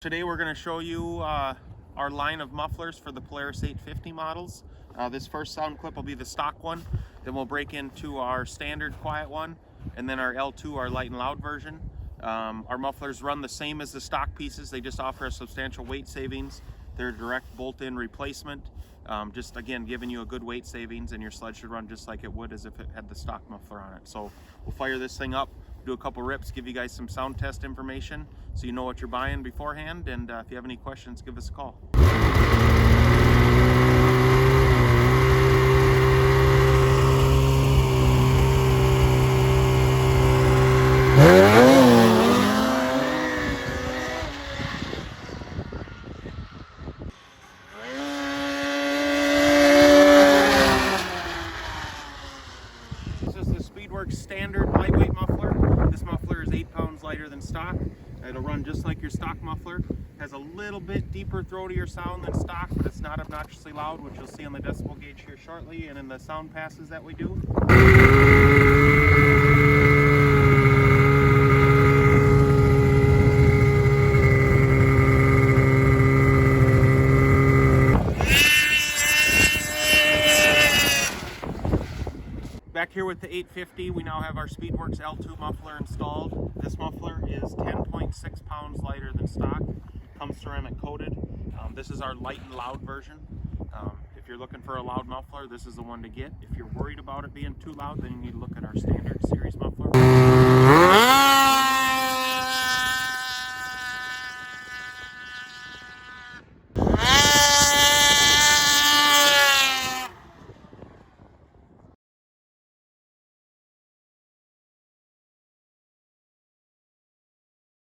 Today we're going to show you our line of mufflers for the Polaris 850 models. This first sound clip will be the stock one, then we'll break into our standard quiet one, and then our L2, our light and loud version. Our mufflers run the same as the stock pieces, they just offer a substantial weight savings. They're a direct bolt-in replacement, just again giving you a good weight savings, and your sled should run just like it would as if it had the stock muffler on it. So we'll fire this thing up, do a couple rips, give you guys some sound test information so you know what you're buying beforehand, and if you have any questions, give us a call. This is the Speedworx standard lightweight muffler. This muffler is 8 pounds lighter than stock. It'll run just like your stock muffler. Has a little bit deeper throatier sound than stock, but it's not obnoxiously loud, which you'll see on the decibel gauge here shortly and in the sound passes that we do. Back here with the 850, we now have our Speedworx L2 muffler installed. This muffler is 10.6 pounds lighter than stock, comes ceramic coated. This is our light and loud version. If you're looking for a loud muffler, this is the one to get. If you're worried about it being too loud, then you need to look at our standard.